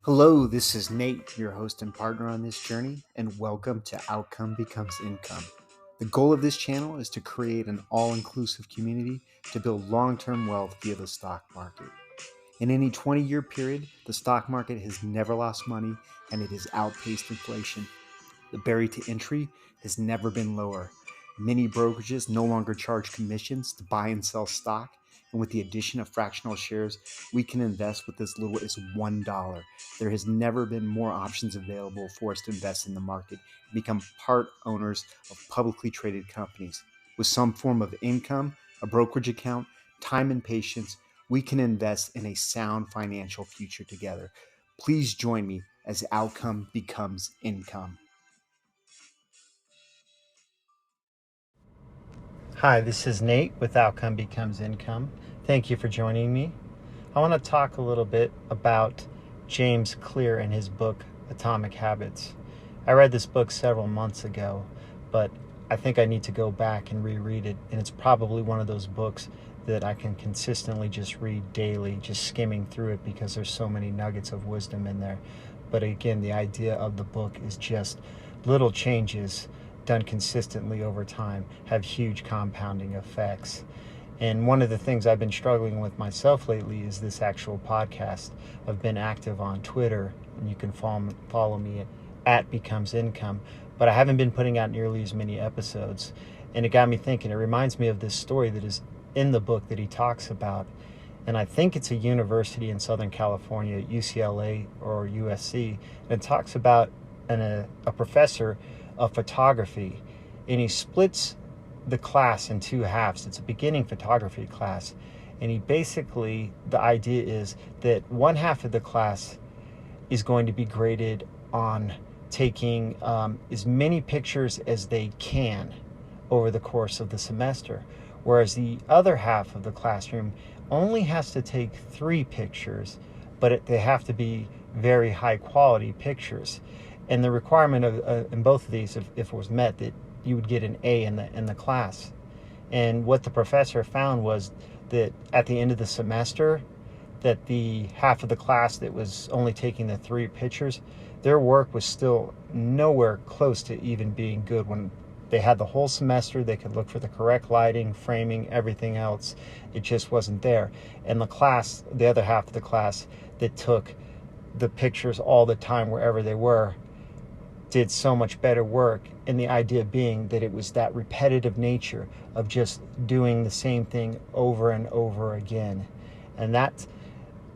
Hello, this is Nate, your host and partner on this journey, and welcome to Outcome Becomes Income. The goal of this channel is to create an all inclusive community to build long term wealth via the stock market. In any 20-year period, the stock market has never lost money and it has outpaced inflation. The barrier to entry has never been lower. Many brokerages no longer charge commissions to buy and sell stock, and with the addition of fractional shares, we can invest with as little as $1. There has never been more options available for us to invest in the market and become part owners of publicly traded companies. With some form of income, a brokerage account, time, and patience, we can invest in a sound financial future together. Please join me as outcome becomes income. Hi, this is Nate with Outcome Becomes Income. Thank you for joining me. I want to talk a little bit about James Clear and his book, Atomic Habits. I read this book several months ago, but I think I need to go back and reread it. And it's probably one of those books that I can consistently just read daily, just skimming through it because there's so many nuggets of wisdom in there. But again, the idea of the book is just little changes done consistently over time have huge compounding effects. And one of the things I've been struggling with myself lately is this actual podcast. I've been active on Twitter, and you can follow me at Becomes Income, but I haven't been putting out nearly as many episodes. And it got me thinking. It reminds me of this story that is in the book that he talks about. And I think it's a university in Southern California, UCLA or USC, and it talks about a professor of photography, and he splits the class in two halves. It's a beginning photography class, and he basically, the idea is that one half of the class is going to be graded on taking as many pictures as they can over the course of the semester, whereas the other half of the classroom only has to take 3 pictures, but they have to be very high quality pictures. And the requirement of in both of these, if it was met, that you would get an A in the class. And what the professor found was that at the end of the semester, that the half of the class that was only taking the 3 pictures, their work was still nowhere close to even being good. When they had the whole semester, they could look for the correct lighting, framing, everything else. It just wasn't there. And the class, the other half of the class that took the pictures all the time wherever they were, did so much better work. And the idea being that it was that repetitive nature of just doing the same thing over and over again. And that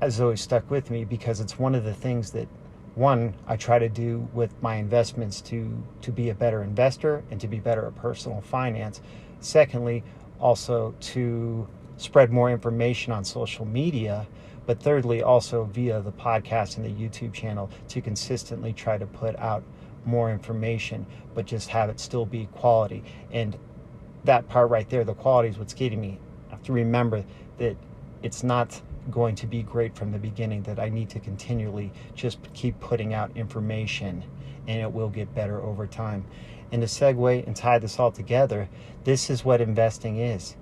has always stuck with me because it's one of the things that, one, I try to do with my investments to be a better investor and to be better at personal finance. Secondly, also to spread more information on social media. But thirdly, also via the podcast and the YouTube channel to consistently try to put out more information, but just have it still be quality. And that part right there, the quality, is what's getting me. I have to remember that it's not going to be great from the beginning, that I need to continually just keep putting out information, and it will get better over time. And to segue and tie this all together, this is what investing is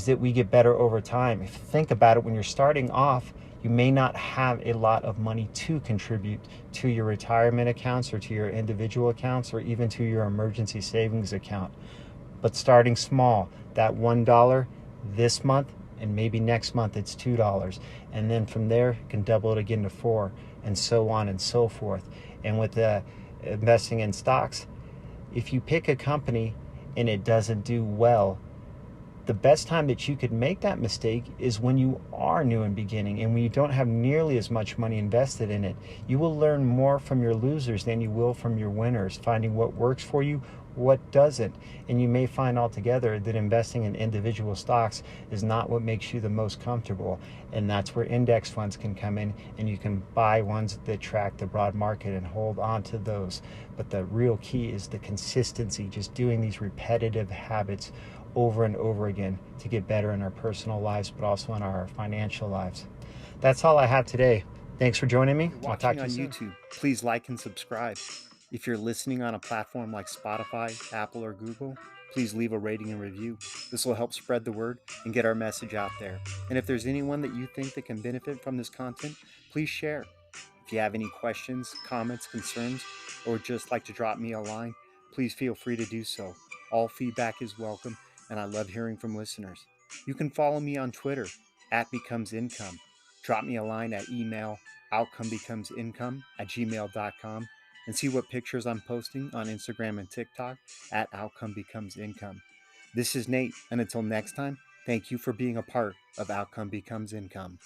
that we get better over time. If you think about it, when you're starting off, you may not have a lot of money to contribute to your retirement accounts or to your individual accounts or even to your emergency savings account. But starting small, that $1 this month, and maybe next month it's $2. And then from there, you can double it again to 4, and so on and so forth. And with investing in stocks, if you pick a company and it doesn't do well, the best time that you could make that mistake is when you are new and beginning and when you don't have nearly as much money invested in it. You will learn more from your losers than you will from your winners, finding what works for you, what doesn't. And you may find altogether that investing in individual stocks is not what makes you the most comfortable. And that's where index funds can come in, and you can buy ones that track the broad market and hold on to those. But the real key is the consistency, just doing these repetitive habits over and over again to get better in our personal lives, but also in our financial lives. That's all I have today. Thanks for joining me. I'll talk to you soon. YouTube, please like and subscribe. If you're listening on a platform like Spotify, Apple, or Google, please leave a rating and review. This will help spread the word and get our message out there. And if there's anyone that you think that can benefit from this content, please share. If you have any questions, comments, concerns, or just like to drop me a line, please feel free to do so. All feedback is welcome, and I love hearing from listeners. You can follow me on Twitter at BecomesIncome. Drop me a line at email outcomebecomesincome@gmail.com and see what pictures I'm posting on Instagram and TikTok at outcomebecomesincome. This is Nate, and until next time, thank you for being a part of Outcome Becomes Income.